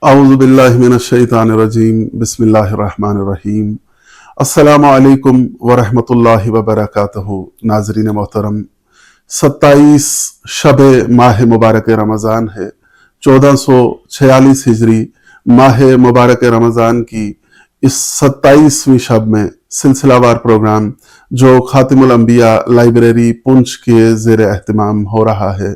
اعوذ باللہ من الشیطان الرجیم بسم اللہ الرحمن الرحیم السلام علیکم ورحمۃ اللہ وبرکاتہ۔ ناظرین محترم، 27 شب ماہ مبارک رمضان ہے۔ 1446 ہجری ماہ مبارک رمضان کی اس 27ویں شب میں سلسلہ وار پروگرام جو خاتم الانبیاء لائبریری پنچ کے زیر اہتمام ہو رہا ہے،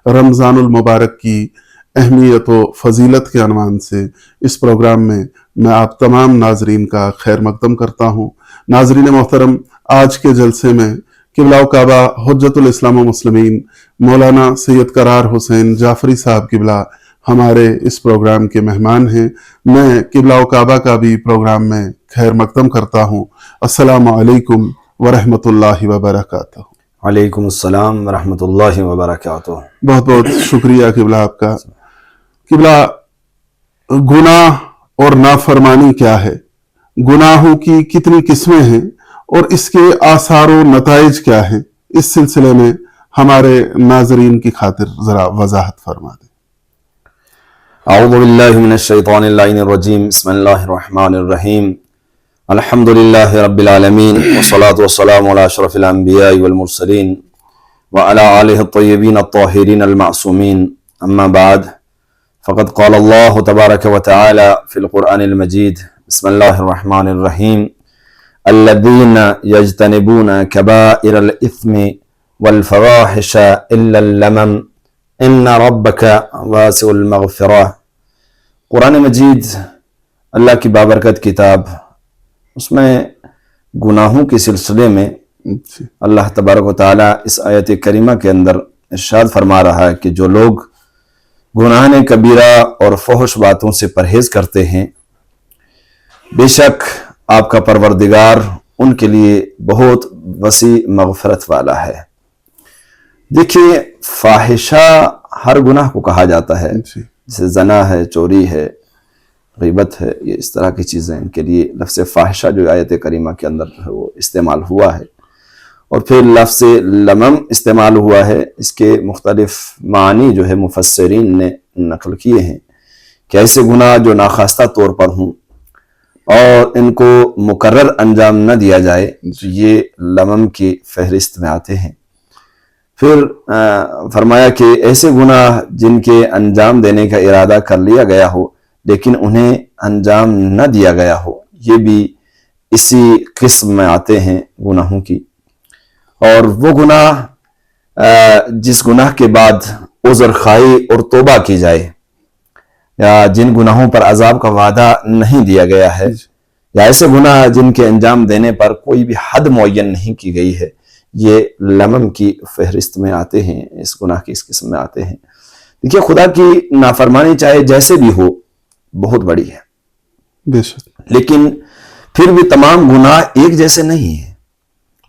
رمضان المبارک کی اہمیت و فضیلت کے عنوان سے، اس پروگرام میں آپ تمام ناظرین کا خیر مقدم کرتا ہوں۔ ناظرین محترم، آج کے جلسے میں قبلہ و کعبہ حجت الاسلام و مسلمین مولانا سید قرار حسین جعفری صاحب قبلہ ہمارے اس پروگرام کے مہمان ہیں۔ میں قبلہ و کعبہ کا بھی پروگرام میں خیر مقدم کرتا ہوں۔ السلام علیکم ورحمۃ اللہ وبرکاتہ۔ وعلیکم السلام ورحمۃ اللہ وبرکاتہ۔ بہت بہت شکریہ قبلہ آپ کا۔ قبلہ، گناہ اور نافرمانی کیا ہے؟ گناہوں کی کتنی قسمیں ہیں اور اس کے آثار و نتائج کیا ہیں؟ اس سلسلے میں ہمارے ناظرین کی خاطر ذرا وضاحت فرما دیں۔ اعوذ باللہ من الشیطان اللعین الرجیم، بسم اللہ الرحمن الرحیم، الحمد للہ رب العالمین، والصلاة والسلام علی اشرف الانبیاء والمرسلین وعلی آلہ الطیبین الطاہرین المعصومین، اما بعد، فقد قال اللہ تبارک و تعالی فی القرآن المجید، بسم اللہ الرحمن الرحیم، الذین یجتنبون کبائر الاثم والفواحش الا اللمم ان ربک واسع المغفرہ۔ قرآن مجید اللہ کی بابرکت کتاب، اس میں گناہوں کے سلسلے میں اللہ تبارک و تعالی اس آیت کریمہ کے اندر ارشاد فرما رہا ہے کہ جو لوگ گناہ کبیرہ اور فحش باتوں سے پرہیز کرتے ہیں، بے شک آپ کا پروردگار ان کے لیے بہت وسیع مغفرت والا ہے۔ دیکھیے، فاحشہ ہر گناہ کو کہا جاتا ہے، جیسے زنا ہے، چوری ہے، غیبت ہے، یہ اس طرح کی چیزیں، ان کے لیے لفظ فاحشہ جو آیت کریمہ کے اندر جو ہے وہ استعمال ہوا ہے۔ اور پھر لفظ لمم استعمال ہوا ہے، اس کے مختلف معنی جو ہے مفسرین نے نقل کیے ہیں کہ ایسے گناہ جو ناخواستہ طور پر ہوں اور ان کو مقرر انجام نہ دیا جائے، یہ لمم کی فہرست میں آتے ہیں۔ پھر فرمایا کہ ایسے گناہ جن کے انجام دینے کا ارادہ کر لیا گیا ہو لیکن انہیں انجام نہ دیا گیا ہو، یہ بھی اسی قسم میں آتے ہیں گناہوں کی۔ اور وہ گناہ جس گناہ کے بعد عذر خواہی اور توبہ کی جائے، یا جن گناہوں پر عذاب کا وعدہ نہیں دیا گیا ہے، یا ایسے گناہ جن کے انجام دینے پر کوئی بھی حد معین نہیں کی گئی ہے، یہ لمم کی فہرست میں آتے ہیں، اس گناہ کی اس قسم میں آتے ہیں۔ دیکھیے، خدا کی نافرمانی چاہے جیسے بھی ہو بہت بڑی ہے، بے شک، لیکن پھر بھی تمام گناہ ایک جیسے نہیں ہیں۔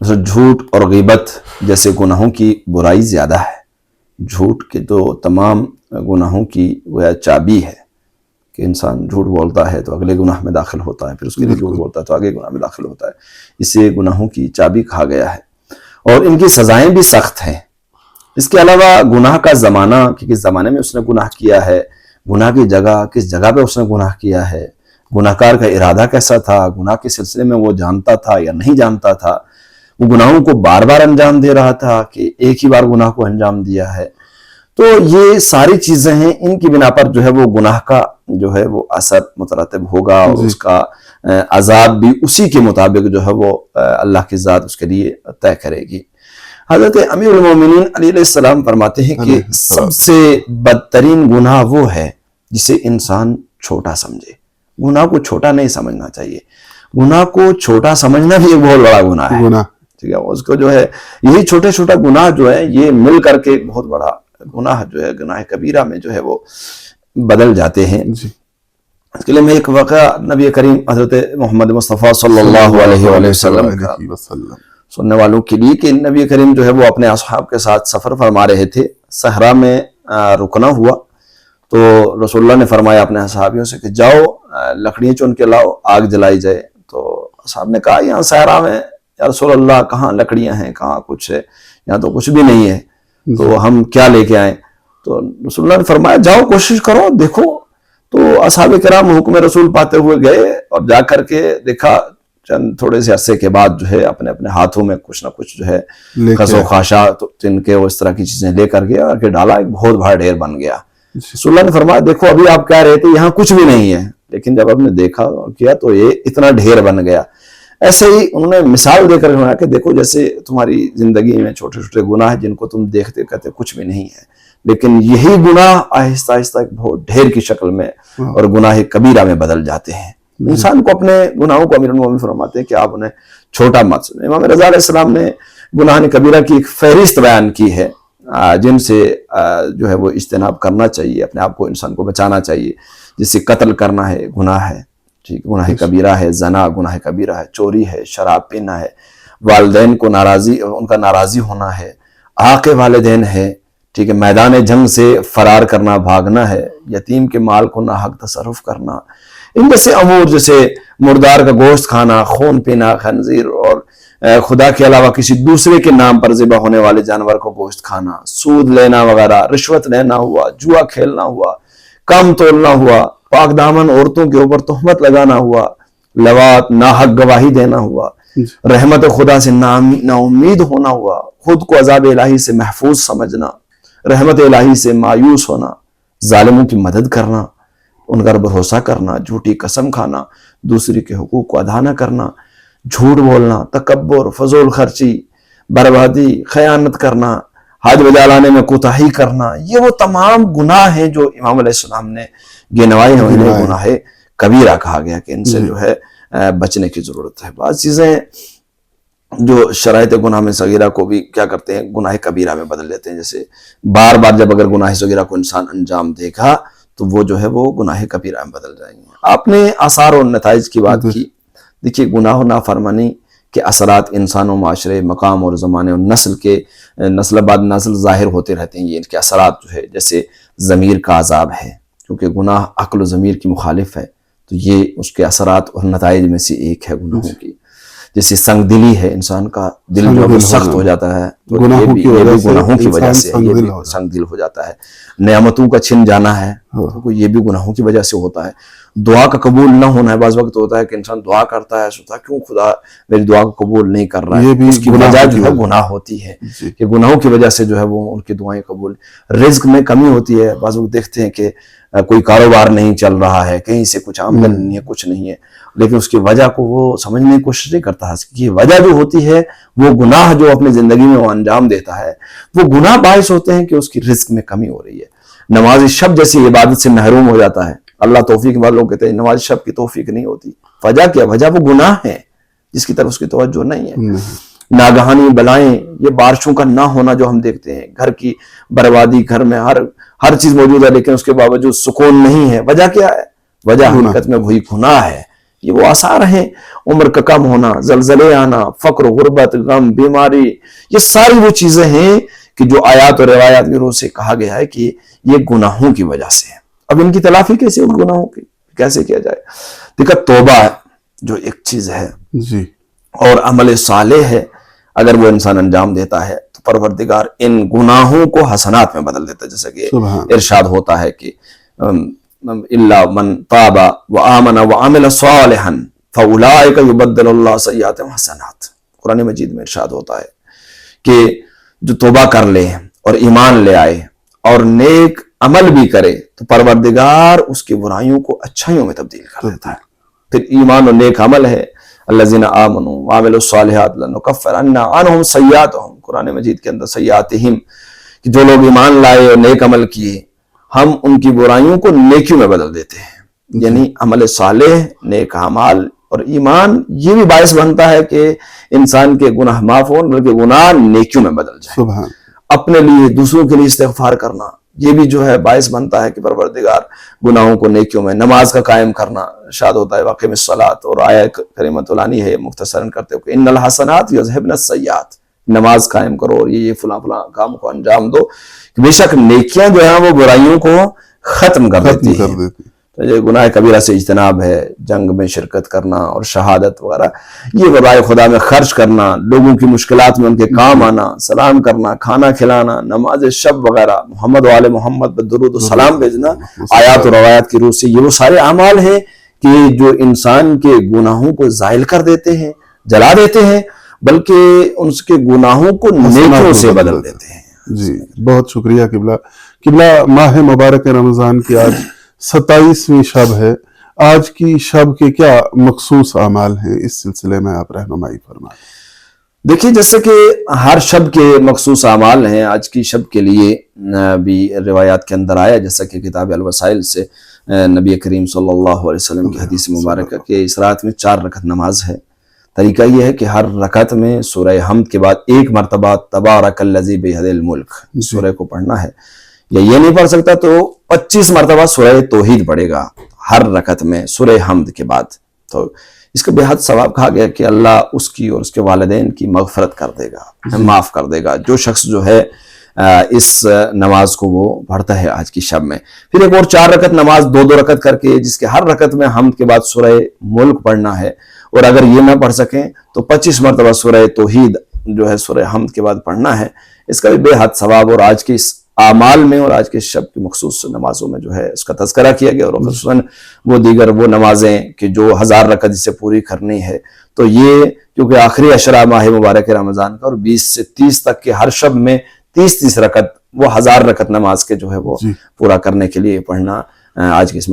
جھوٹ اور غیبت جیسے گناہوں کی برائی زیادہ ہے۔ جھوٹ کے تو تمام گناہوں کی وہ چابی ہے کہ انسان جھوٹ بولتا ہے تو اگلے گناہ میں داخل ہوتا ہے، پھر اس کے لیے جھوٹ بولتا ہے تو آگے گناہ میں داخل ہوتا ہے۔ اسے گناہوں کی چابی کہا گیا ہے، اور ان کی سزائیں بھی سخت ہیں۔ اس کے علاوہ گناہ کا زمانہ، کہ کس زمانے میں اس نے گناہ کیا ہے، گناہ کی جگہ، کس جگہ پہ اس نے گناہ کیا ہے، گناہ کار کا ارادہ کیسا تھا، گناہ کے سلسلے میں وہ جانتا تھا یا نہیں جانتا تھا، وہ گناہوں کو بار بار انجام دے رہا تھا کہ ایک ہی بار گناہ کو انجام دیا ہے۔ تو یہ ساری چیزیں ہیں، ان کی بنا پر جو ہے وہ گناہ کا جو ہے وہ اثر مترتب ہوگا، اور اس کا عذاب بھی اسی کے مطابق جو ہے وہ اللہ کی ذات اس کے لیے طے کرے گی۔ حضرت امیر المومنین علیہ السلام فرماتے ہیں کہ سب سے بدترین گناہ وہ ہے جسے انسان چھوٹا سمجھے۔ گناہ کو چھوٹا نہیں سمجھنا چاہیے، گناہ کو چھوٹا سمجھنا بھی ایک بہت بڑا گناہ ہے۔ ٹھیک ہے، اس کو جو ہے یہی چھوٹے چھوٹا گناہ جو ہے یہ مل کر کے بہت بڑا گناہ جو ہے گناہ کبیرہ میں جو ہے وہ بدل جاتے ہیں۔ اس کے لیے میں ایک واقعہ نبی کریم حضرت محمد مصطفیٰ صلی اللہ علیہ وآلہ وسلم کا سننے والوں کے لیے، کہ نبی کریم جو ہے وہ اپنے اصحاب کے ساتھ سفر فرما رہے تھے، صحرا میں رکنا ہوا تو رسول اللہ نے فرمایا اپنے اصحابیوں سے کہ جاؤ لکڑیاں چن کے لاؤ، آگ جلائی جائے۔ تو اصحاب نے کہا یہاں صحرا میں یا رسول اللہ کہاں لکڑیاں ہیں، کہاں کچھ ہے، یہاں تو کچھ بھی نہیں ہے، تو ہم کیا لے کے آئیں؟ تو رسول اللہ نے فرمایا جاؤ کوشش کرو، دیکھو تو اصحاب کرام حکم رسول پاتے ہوئے گئے اور جا کر کے دیکھا، چند تھوڑے سے عرصے کے بعد جو ہے اپنے اپنے ہاتھوں میں کچھ نہ کچھ جو ہے خس و خاشا تن کے اس طرح کی چیزیں لے کر گیا اور ڈالا، ایک بہت بڑا ڈھیر بن گیا۔ رسول اللہ نے فرمایا دیکھو ابھی آپ کہہ رہے تھے یہاں کچھ بھی نہیں ہے، لیکن جب آپ نے دیکھا اور کیا تو یہ اتنا ڈھیر بن گیا۔ ایسے ہی انہوں نے مثال دے کر کہا کہ دیکھو جیسے تمہاری زندگی میں چھوٹے چھوٹے گناہ ہیں جن کو تم دیکھتے کہتے کچھ بھی نہیں ہے، لیکن یہی گناہ آہستہ آہستہ ایک بہت ڈھیر کی شکل میں اور گناہ کبیرہ میں بدل جاتے ہیں۔ انسان کو اپنے گناہوں کو امیر المومنین فرماتے ہیں کہ آپ انہیں چھوٹا مت سمجھیں۔ امام رضا علیہ السلام نے گناہ کبیرہ کی ایک فہرست بیان کی ہے جن سے جو ہے وہ اجتناب کرنا چاہیے، اپنے آپ کو انسان کو بچانا چاہیے، جس سے قتل کرنا ہے گناہ ہے، ٹھیک، گناہ کبیرہ ہے، زنا گناہ کبیرہ ہے، چوری ہے، شراب پینا ہے، والدین کو ناراضی ان کا ناراضی ہونا ہے، حق والدین ہے، ٹھیک ہے، میدان جنگ سے فرار کرنا بھاگنا ہے، یتیم کے مال کو ناحق تصرف کرنا، ان میں سے امور جیسے مردار کا گوشت کھانا، خون پینا، خنزیر اور خدا کے علاوہ کسی دوسرے کے نام پر ذبح ہونے والے جانور کو گوشت کھانا، سود لینا وغیرہ، رشوت لینا ہوا، جوا کھیلنا ہوا، کام تولنا ہوا، پاک دامن عورتوں کے اوپر تہمت لگانا ہوا، لواط ناحق گواہی دینا ہوا، رحمت خدا سے نا امید ہونا ہوا، خود کو عذاب الہی سے محفوظ سمجھنا، رحمت الہی سے مایوس ہونا، ظالموں کی مدد کرنا، ان پر بھروسہ کرنا، جھوٹی قسم کھانا، دوسری کے حقوق کو ادا نہ کرنا، جھوٹ بولنا، تکبر، فضول خرچی، بربادی، خیانت کرنا، حج بجا لانے میں کوتاہی کرنا، یہ وہ تمام گناہ ہیں جو امام علیہ السلام نے گنوائے ہیں، انہیں گناہ کبیرہ کہا گیا کہ ان سے جو ہے بچنے کی ضرورت ہے۔ بعض چیزیں جو شرائط گناہ میں صغیرہ کو بھی کیا کرتے ہیں گناہ کبیرہ میں بدل لیتے ہیں، جیسے بار بار جب اگر گناہ صغیرہ کو انسان انجام دے گا تو وہ جو ہے وہ گناہ کبیرہ میں بدل جائیں گے۔ آپ نے آثار و نتائج کی بات کی، دیکھیے گناہ و نافرمانی کے اثرات انسان و معاشرے، مقام اور زمانے اور نسل کے نسل بعد نسل ظاہر ہوتے رہتے ہیں۔ یہ ان کے اثرات جو ہے جیسے ضمیر کا عذاب ہے، کیونکہ گناہ عقل و ضمیر کی مخالف ہے، تو یہ اس کے اثرات اور نتائج میں سے ایک ہے گناہوں کی۔ جیسے سنگ دلی ہے، انسان کا دل جو ہے سخت ہو جاتا ہے، یہ بھی گناہوں کی وجہ سے یہ بھی سنگ دل ہو جاتا ہے۔ نعمتوں کا چھن جانا ہے تو یہ بھی گناہوں کی وجہ سے ہوتا ہے۔ دعا کا قبول نہ ہونا ہے، بعض وقت ہوتا ہے کہ انسان دعا کرتا ہے، سوچتا ہے کیوں خدا میری دعا کو قبول نہیں کر رہا ہے، اس کی وجہ جو ہے گناہ ہوتی ہے کہ گناہوں کی وجہ سے جو ہے وہ ان کی دعائیں قبول۔ رزق میں کمی ہوتی ہے، بعض وقت دیکھتے ہیں کہ کوئی کاروبار نہیں چل رہا ہے، کہیں سے کچھ آمدن نہیں ہے، کچھ نہیں ہے، لیکن اس کی وجہ کو وہ سمجھنے کی کوشش نہیں کرتا ہے کہ وجہ جو ہوتی ہے وہ گناہ جو اپنی زندگی میں وہ انجام دیتا ہے، وہ گناہ باعث ہوتے ہیں کہ اس کی رزق میں کمی ہو رہی ہے۔ نماز شب جیسی عبادت سے محروم ہو جاتا ہے، اللہ توفیق بعض لوگ کہتے ہیں نماز شب کی توفیق نہیں ہوتی، وجہ کیا؟ وجہ وہ گناہ ہے جس کی طرف اس کی توجہ نہیں ہے۔ ناگہانی بلائیں، یہ بارشوں کا نہ ہونا جو ہم دیکھتے ہیں، گھر کی بربادی، گھر میں ہر چیز موجود ہے لیکن اس کے باوجود سکون نہیں ہے، وجہ کیا ہے؟ وجہ حقیقت میں وہی گناہ ہے۔ یہ وہ آثار ہیں، عمر کا کم ہونا، زلزلے آنا، فقر، غربت، غم، بیماری، یہ ساری وہ چیزیں ہیں کہ جو آیات اور روایات کی روح سے کہا گیا ہے کہ یہ گناہوں کی وجہ سے ہے۔ اب ان کی تلافی کیسے ان گناہوں کی کیسے کیا جائے؟ دیکھا توبہ جو ایک چیز ہے جی اور عمل صالح ہے، اگر وہ انسان انجام دیتا ہے تو پروردگار ان گناہوں کو حسنات میں بدل دیتا ہے، جیسا کہ ارشاد ہوتا ہے کہ الا من تاب وآمن وعمل صالحا فاولئک یبدل اللہ سیئاتہم حسنات۔ قرآن مجید میں ارشاد ہوتا ہے کہ جو توبہ کر لے اور ایمان لے آئے اور نیک عمل بھی کرے تو پروردگار اس کی برائیوں کو اچھائیوں میں تبدیل کر دیتا ہے۔ پھر ایمان اور نیک عمل ہے، الذین آمنوا وعملوا الصالحات لنکفرن عنہم سیئاتہم، قرآن مجید کے اندر سیئاتہم، کہ جو لوگ ایمان لائے اور نیک عمل کیے ہم ان کی برائیوں کو نیکیوں میں بدل دیتے ہیں۔ یعنی عمل صالح، نیک اعمال اور ایمان یہ بھی باعث بنتا ہے کہ انسان کے گناہ معاف ہوں، بلکہ گناہ نیکیوں میں بدل جائیں۔ اپنے لیے، دوسروں کے لیے استغفار کرنا یہ بھی جو ہے باعث بنتا ہے کہ پروردگار گناہوں کو نیکیوں میں، نماز کا قائم کرنا ارشاد ہوتا ہے واقع میں الصلاۃ، اور آیت کریمۃ الانی ہے مختصراً کرتے ہوئے ان الحسنات یذہبن السیئات، نماز قائم کرو اور یہ فلاں فلاں کام کو انجام دو، بے شک نیکیاں جو ہیں وہ برائیوں کو ختم کر دیتی ہیں۔ تو یہ گناہ کبیرہ سے اجتناب ہے، جنگ میں شرکت کرنا اور شہادت وغیرہ، یہ برائے خدا میں خرچ کرنا، لوگوں کی مشکلات میں ان کے کام آنا، سلام کرنا، کھانا کھلانا، نماز شب وغیرہ، محمد و آل محمد پر درود و سلام بھیجنا، آیات و روایات کی روح سے، یہ وہ سارے اعمال ہیں کہ جو انسان کے گناہوں کو زائل کر دیتے ہیں، جلا دیتے ہیں، بلکہ ان کے گناہوں کو نیکیوں سے بدل دیتے ہیں۔ جی بہت شکریہ قبلہ۔ قبلہ ماہ مبارک رمضان کی آج 27ویں شب ہے، آج کی شب کے کیا مخصوص اعمال ہیں، اس سلسلے میں آپ رہنمائی فرمائیں۔ دیکھیے جیسے کہ ہر شب کے مخصوص اعمال ہیں، آج کی شب کے لیے بھی روایات کے اندر آیا، جیسا کہ کتاب الوسائل سے نبی کریم صلی اللہ علیہ وسلم کی حدیث مبارکہ کہ اس رات میں 4 رکعت نماز ہے۔ طریقہ یہ ہے کہ ہر رکعت میں سورہ حمد کے بعد ایک مرتبہ تبارک الذی بیدہ الملک سورہ کو پڑھنا ہے، یا یہ نہیں پڑھ سکتا تو 25 مرتبہ سورہ توحید پڑھے گا ہر رکعت میں سورہ حمد کے بعد۔ تو اس کا بے حد ثواب کہا گیا کہ اللہ اس کی اور اس کے والدین کی مغفرت کر دے گا، معاف کر دے گا جو شخص جو ہے اس نماز کو وہ پڑھتا ہے آج کی شب میں۔ پھر ایک اور 4 رکعت نماز 2 رکعت کر کے، جس کے ہر رکعت میں حمد کے بعد سورہ ملک پڑھنا ہے، اور اگر یہ نہ پڑھ سکیں تو 25 مرتبہ سورہ توحید جو ہے سورہ حمد کے بعد پڑھنا ہے۔ اس کا بھی بے حد ثواب، اور آج کے اس اعمال میں اور آج کے شب کی مخصوص نمازوں میں جو ہے اس کا تذکرہ کیا گیا، اور خصوصاً وہ دیگر وہ نمازیں کہ جو 1000 رکعت اسے پوری کرنی ہے، تو یہ کیونکہ آخری عشرہ ماہ مبارک رمضان کا، اور 20 سے 30 تک کے ہر شب میں 30 رکعت وہ 1000 رکعت نماز کے جو ہے وہ پورا کرنے کے لیے پڑھنا آج کے اس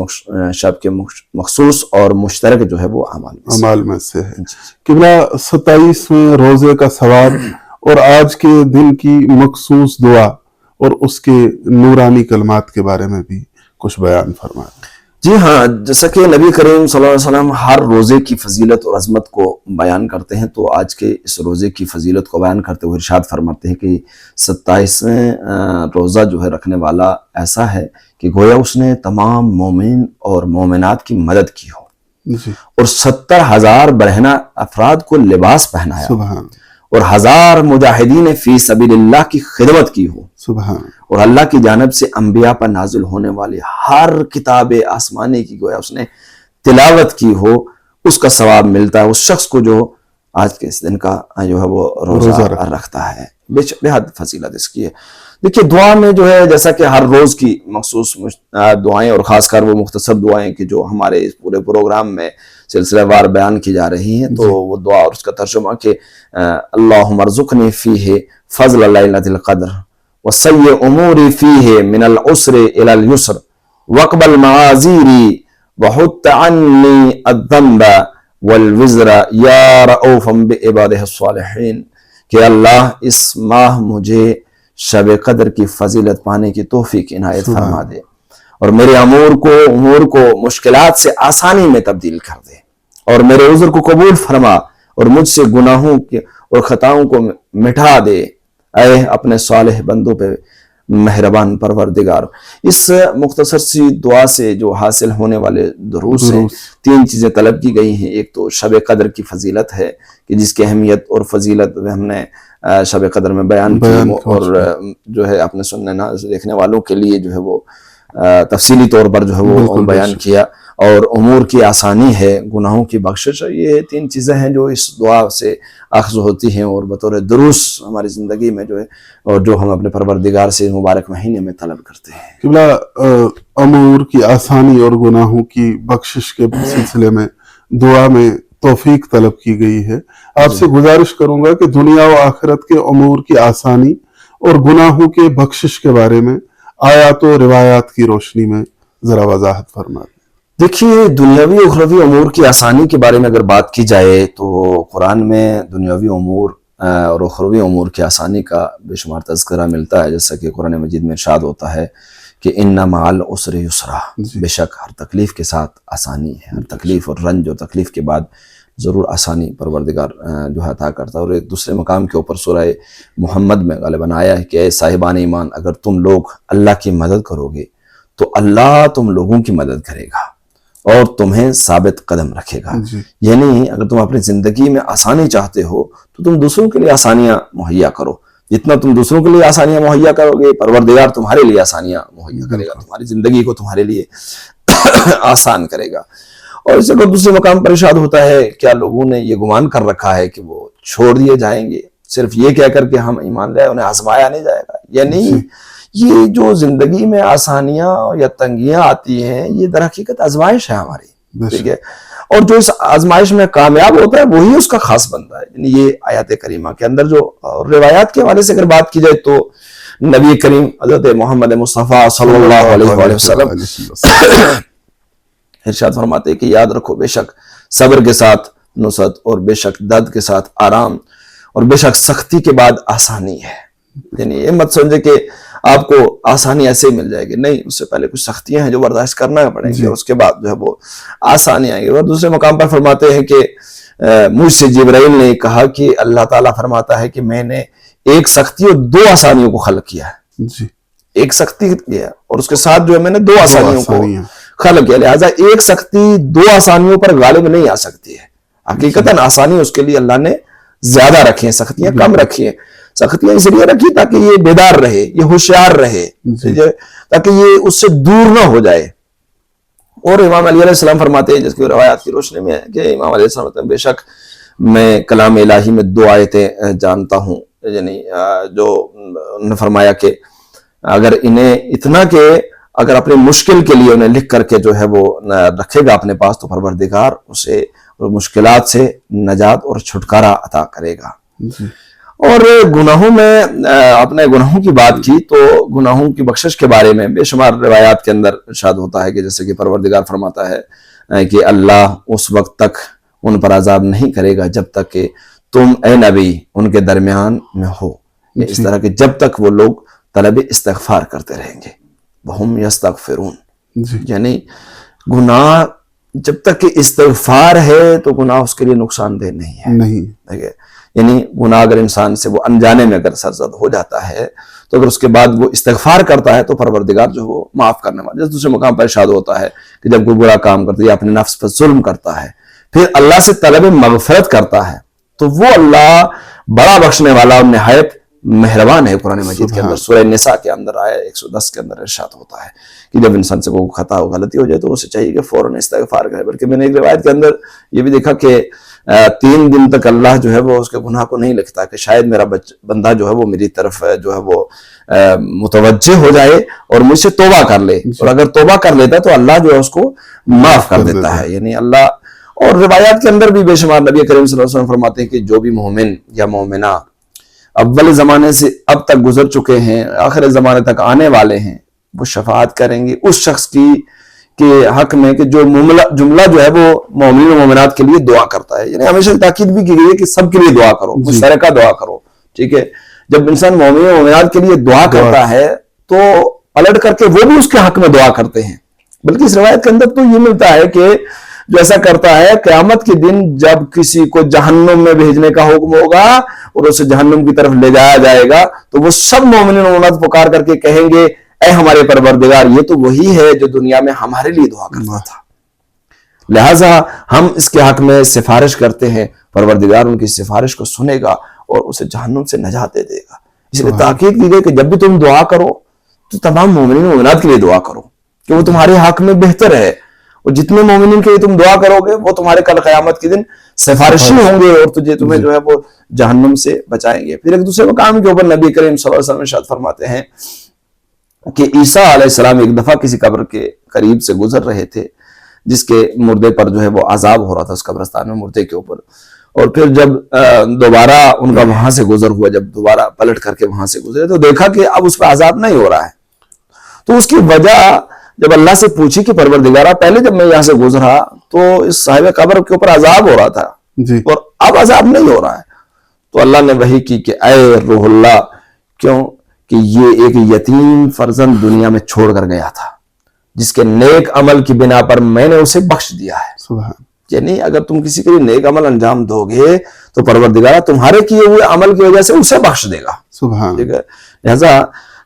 شب کے مخصوص اور مشترک جو ہے وہ اعمال میں سے ہے۔ قبلہ 27ویں روزے کا ثواب اور آج کے دن کی مخصوص دعا اور اس کے نورانی کلمات کے بارے میں بھی کچھ بیان فرمائیں۔ جی ہاں، جیسا کہ نبی کریم صلی اللہ علیہ وسلم ہر روزے کی فضیلت اور عظمت کو بیان کرتے ہیں، تو آج کے اس روزے کی فضیلت کو بیان کرتے ہوئے ارشاد فرماتے ہیں کہ 27ویں روزہ جو ہے رکھنے والا ایسا ہے کہ گویا اس نے تمام مومن اور مومنات کی مدد کی ہو، اور 70,000 برہنہ افراد کو لباس پہنایا سبحان، اور 1000 مجاہدین فی سبیل اللہ کی خدمت کی ہو، سبحان، اور اللہ کی جانب سے انبیاء پر نازل ہونے والی ہر کتاب آسمانی کی گویا اس نے تلاوت کی ہو، اس کا ثواب ملتا ہے اس شخص کو جو آج کے اس دن کا جو ہے وہ روزہ رکھتا ہے۔ بے حد فضیلت اس کی ہے۔ دیکھیے دعا میں جو ہے جیسا کہ ہر روز کی مخصوص دعائیں، اور خاص کر وہ مختصر دعائیں کہ جو ہمارے اس پورے پروگرام میں سلسلہ وار بیان کی جا رہی ہیں، تو وہ دعا اور اس کا ترجمہ کہ اللہم ارزقنی فیہ فضل لیلۃ القدر وسیع اموری فیہ من العسر الی اليسر واقبل معاذیری وحط عنی الذنب والوزر یا رؤوفا بعبادہ الصالحین، کہ اللہ اس ماہ مجھے شب قدر کی فضیلت پانے کی توفیق عنایت فرما دے، اور میرے امور کو مشکلات سے آسانی میں تبدیل کر دے، اور میرے عذر کو قبول فرما، اور مجھ سے گناہوں کے اور خطاؤں کو مٹا دے، اے اپنے صالح بندوں پہ مہربان پروردگار۔ اس مختصر سی دعا سے جو حاصل ہونے والے دروس ہیں، 3 چیزیں طلب کی گئی ہیں۔ ایک تو شب قدر کی فضیلت ہے کہ جس کی اہمیت اور فضیلت ہم نے شب قدر میں بیان کی، اور جو ہے اپنے سننے دیکھنے والوں کے لیے جو ہے وہ تفصیلی طور پر جو ہے وہ بیان کیا، اور امور کی آسانی ہے، گناہوں کی بخشش، یہ 3 چیزیں ہیں جو اس دعا سے اخذ ہوتی ہیں اور بطور دروس ہماری زندگی میں جو ہے، اور جو ہم اپنے پروردگار سے مبارک مہینے میں طلب کرتے ہیں۔ قبلہ امور کی آسانی اور گناہوں کی بخشش کے سلسلے میں دعا میں توفیق طلب کی گئی ہے۔ آپ سے گزارش کروں گا کہ دنیا و آخرت کے امور کی آسانی اور گناہوں کے بخشش کے بارے میں آیات و روایات کی روشنی میں ذرا وضاحت فرما دیں۔ دیکھیے دنیاوی اخروی امور کی آسانی کے بارے میں اگر بات کی جائے تو قرآن میں دنیاوی امور اور اخروی امور کی آسانی کا بے شمار تذکرہ ملتا ہے، جیسا کہ قرآن مجید میں ارشاد ہوتا ہے کہ ان مع العسر یسرا، بے شک ہر تکلیف کے ساتھ آسانی ہے، ہر تکلیف اور رنج اور تکلیف کے بعد ضرور آسانی پروردگار جو ہے عطا کرتا ہے۔ اور ایک دوسرے مقام کے اوپر سورہ محمد میں غالباً آیا ہے کہ اے صاحبان ایمان، اگر تم لوگ اللہ کی مدد کرو گے تو اللہ تم لوگوں کی مدد کرے گا اور تمہیں ثابت قدم رکھے گا۔ یعنی اگر تم اپنی زندگی میں آسانی چاہتے ہو تو تم دوسروں کے لیے آسانیاں مہیا کرو، جتنا تم دوسروں کے لیے آسانیاں مہیا کرو گے پروردگار تمہارے لیے آسانیاں مہیا کرے گا، تمہاری زندگی کو تمہارے لیے آسان کرے گا. اور اسی کو دوسرے مقام پر ارشاد ہوتا ہے کیا لوگوں نے یہ گمان کر رکھا ہے کہ وہ چھوڑ دیے جائیں گے صرف یہ کہہ کر کہ ہم ایمان لائے, انہیں آزمایا نہیں جائے گا. یعنی یہ جو زندگی میں آسانیاں یا تنگیاں آتی ہیں یہ در حقیقت آزمائش ہے ہماری, ٹھیک ہے, اور جو اس آزمائش میں کامیاب ہوتا ہے وہی اس کا خاص بندہ ہے. یعنی یہ آیات کریمہ کے اندر جو روایات کے حوالے سے اگر بات کی جائے تو نبی کریم حضرت محمد مصطفیٰ صلی اللہ علیہ وآلہ وسلم ارشاد فرماتے ہیں کہ یاد رکھو بے شک صبر کے ساتھ نصرت اور بے شک درد کے ساتھ آرام اور بے شک سختی کے بعد آسانی ہے. یعنی یہ مت سمجھے کہ آپ کو آسانی ایسے ہی مل جائے گی, نہیں, اس سے پہلے کچھ سختیاں ہیں جو برداشت کرنا پڑیں گی, اس کے بعد جو ہے وہ آسانی آئیں گی. اور دوسرے مقام پر فرماتے ہیں کہ مجھ سے جبرائیل نے کہا کہ اللہ تعالیٰ فرماتا ہے کہ میں نے ایک سختی اور دو آسانیوں کو خلق کیا ہے. ایک سختی کیا اور اس کے ساتھ جو ہے میں نے دو آسانیوں کو خلق کیا, لہٰذا ایک سختی دو آسانیوں پر غالب نہیں آ سکتی ہے. حقیقتاً آسانی اس کے لیے اللہ نے زیادہ رکھی ہیں, سختیاں کم رکھی ہیں. سختیاں اس لیے رکھی تاکہ یہ بیدار رہے, یہ ہوشیار رہے, تاکہ یہ اس سے دور نہ ہو جائے. اور امام علی علیہ السلام فرماتے ہیں, جس کی روایات کی روشنی میں ہے کہ امام علیہ السلام فرماتے ہیں بے شک میں کلام الہی میں دو آیتیں جانتا ہوں. یعنی جو انہوں نے فرمایا کہ اگر انہیں اتنا کہ اگر اپنے مشکل کے لیے انہیں لکھ کر کے جو ہے وہ رکھے گا اپنے پاس تو پروردگار اسے مشکلات سے نجات اور چھٹکارا عطا کرے گا. اور گناہوں میں اپنے گناہوں کی بات کی تو گناہوں کی بخشش کے بارے میں بے شمار روایات کے اندر ارشاد ہوتا ہے کہ جیسے کہ پروردگار فرماتا ہے کہ اللہ اس وقت تک ان پر عذاب نہیں کرے گا جب تک کہ تم اے نبی ان کے درمیان میں ہو. اس طرح کہ جب تک وہ لوگ طلب استغفار کرتے رہیں گے, وہم یستغفرون. یعنی گناہ جب تک کہ استغفار ہے تو گناہ اس کے لیے نقصان دہ نہیں ہے. یعنی گناہ اگر انسان سے وہ انجانے میں اگر سرزد ہو جاتا ہے تو اگر اس کے بعد وہ استغفار کرتا ہے تو پروردگار جو وہ معاف کرنے والا. جیسے دوسرے مقام پر ارشاد ہوتا ہے کہ جب کوئی برا کام کرتا ہے یا اپنے نفس پر ظلم کرتا ہے پھر اللہ سے طلب مغفرت کرتا ہے تو وہ اللہ بڑا بخشنے والا اور نہایت مہربان ہے. قرآن مجید کے اندر سورہ نساء کے اندر آیا 110 کے اندر ارشاد ہوتا ہے کہ جب انسان سے کوئی خطا و غلطی ہو جائے تو اسے چاہیے کہ فوراً استغفار کرے. بلکہ میں نے ایک روایت کے اندر یہ بھی دیکھا کہ 3 دن تک اللہ جو ہے وہ اس کے گناہ کو نہیں لکھتا کہ شاید میرا بندہ جو ہے وہ میری طرف جو ہے وہ متوجہ ہو جائے اور مجھ سے توبہ کر لے, اور اگر توبہ کر لیتا ہے تو اللہ جو ہے اس کو معاف کر دیتا ہے. یعنی اللہ. اور روایات کے اندر بھی بے شمار نبی کریم صلی اللہ علیہ وسلم فرماتے ہیں کہ جو بھی مومن یا مومنہ اول زمانے سے اب تک گزر چکے ہیں, آخر زمانے تک آنے والے ہیں, وہ شفاعت کریں گے اس شخص کی کے حق میں کہ جو جملہ جو ہے وہ مومنین و مومنات کے لیے دعا کرتا ہے. یعنی ہمیشہ تاکید بھی کی گئی ہے کہ سب کے لیے دعا کرو, مشترکہ دعا کرو, ٹھیک ہے. جب انسان مومنین و مومنات کے لیے دعا کرتا ہے تو پلٹ کر کے وہ بھی اس کے حق میں دعا کرتے ہیں. بلکہ اس روایت کے اندر تو یہ ملتا ہے کہ جو ایسا کرتا ہے قیامت کے دن جب کسی کو جہنم میں بھیجنے کا حکم ہوگا اور اسے جہنم کی طرف لے جایا جائے گا تو وہ سب مومنین و مومنات پکار کر کے کہیں گے اے ہمارے پروردگار یہ تو وہی ہے جو دنیا میں ہمارے لیے دعا کرتا تھا, لہٰذا ہم اس کے حق میں سفارش کرتے ہیں, پروردگار ان کی سفارش کو سنے گا اور اسے جہنم سے نجات دے دے گا. اس لیے تاکید کی گئی کہ جب بھی تم دعا کرو تو تمام مومنین و مومنات کے لیے دعا کرو کہ وہ تمہارے حق میں بہتر ہے, اور جتنے مومنین کے لیے تم دعا کرو گے وہ تمہارے کل قیامت کے دن سفارشی ہوں گے اور تمہیں جو ہے وہ جہنم سے بچائیں گے. پھر ایک دوسرے مقام کے اوپر نبی کریم صلی اللہ علیہ وسلم ارشاد فرماتے ہیں کہ عیسیٰ علیہ السلام ایک دفعہ کسی قبر کے قریب سے گزر رہے تھے جس کے مردے پر جو ہے وہ عذاب ہو رہا تھا اس قبرستان میں مردے کے اوپر, اور پھر جب دوبارہ ان کا وہاں سے گزر ہوا, جب دوبارہ پلٹ کر کے وہاں سے گزرے تو دیکھا کہ اب اس پہ عذاب نہیں ہو رہا ہے. تو اس کی وجہ جب اللہ سے پوچھی کہ پروردگارا پہلے جب میں یہاں سے گزرا تو اس صاحب قبر کے اوپر عذاب ہو رہا تھا اور اب عذاب نہیں ہو رہا ہے, تو اللہ نے وحی کی کہ اے روح اللہ, کیوں کہ یہ ایک یتیم فرزند دنیا میں چھوڑ کر گیا تھا جس کے نیک عمل کی بنا پر میں نے اسے بخش دیا ہے. سبحان. یعنی اگر تم کسی کے لیے نیک عمل انجام دو گے تو پروردگار تمہارے کیے ہوئے عمل کی وجہ سے اسے بخش دے گا. سبحان. ٹھیک ہے. لہذا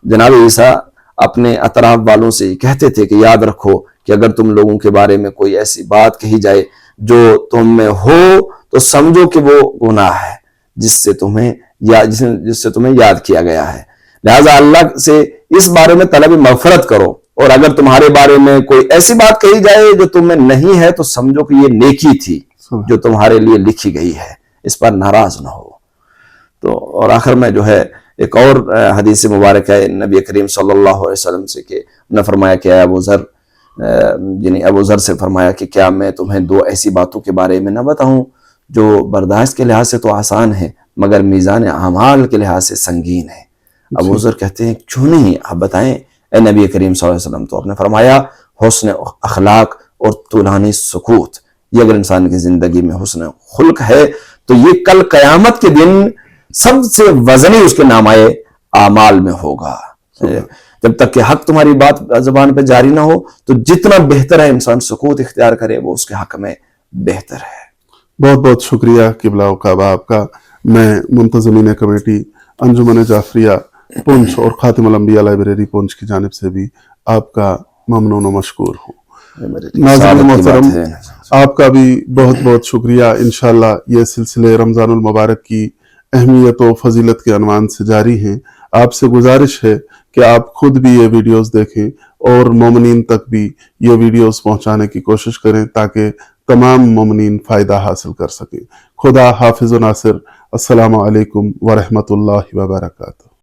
جناب عیسیٰ اپنے اطراف والوں سے یہ کہتے تھے کہ یاد رکھو کہ اگر تم لوگوں کے بارے میں کوئی ایسی بات کہی جائے جو تم میں ہو تو سمجھو کہ وہ گناہ ہے جس سے تمہیں یاد کیا گیا ہے. لہذا اللہ سے اس بارے میں طلب مغفرت کرو اور اگر تمہارے بارے میں کوئی ایسی بات کہی جائے جو تم میں نہیں ہے تو سمجھو کہ یہ نیکی تھی جو تمہارے لیے لکھی گئی ہے، اس پر ناراض نہ ہو۔ تو اور آخر میں جو ہے ایک اور حدیث مبارک ہے نبی کریم صلی اللہ علیہ وسلم سے کہ نے فرمایا کہ ابو ذر، یعنی ابو ذر سے فرمایا کہ کیا میں تمہیں دو ایسی باتوں کے بارے میں نہ بتاؤں جو برداشت کے لحاظ سے تو آسان ہے مگر میزان اعمال کے لحاظ سے سنگین ہے۔ ابو ذر کہتے ہیں کیوں نہیں، آپ بتائیں اے نبی کریم صلی اللہ علیہ وسلم۔ تو آپ نے فرمایا حسن اخلاق اور طولانی سکوت، یہ اگر انسان کی زندگی میں حسن خلق ہے تو یہ کل قیامت کے دن سب سے وزنی اس کے نامۂ اعمال میں ہوگا۔ جب تک کہ حق تمہاری بات زبان پہ جاری نہ ہو تو جتنا بہتر ہے انسان سکوت اختیار کرے وہ اس کے حق میں بہتر ہے۔ بہت بہت شکریہ قبلہ و کعبہ آپ کا۔ میں منتظمین کمیٹی انجمن جعفریہ پونچھ اور خاتم الانبیاء لائبریری پونچھ کی جانب سے بھی آپ کا ممنون و مشکور ہوں۔ ناظرین محترم، آپ کا بھی بہت بہت شکریہ۔ انشاءاللہ یہ سلسلے رمضان المبارک کی اہمیت و فضیلت کے عنوان سے جاری ہیں۔ آپ سے گزارش ہے کہ آپ خود بھی یہ ویڈیوز دیکھیں اور مومنین تک بھی یہ ویڈیوز پہنچانے کی کوشش کریں تاکہ تمام مومنین فائدہ حاصل کر سکیں۔ خدا حافظ و ناصر۔ السلام علیکم ورحمۃ اللہ وبرکاتہ۔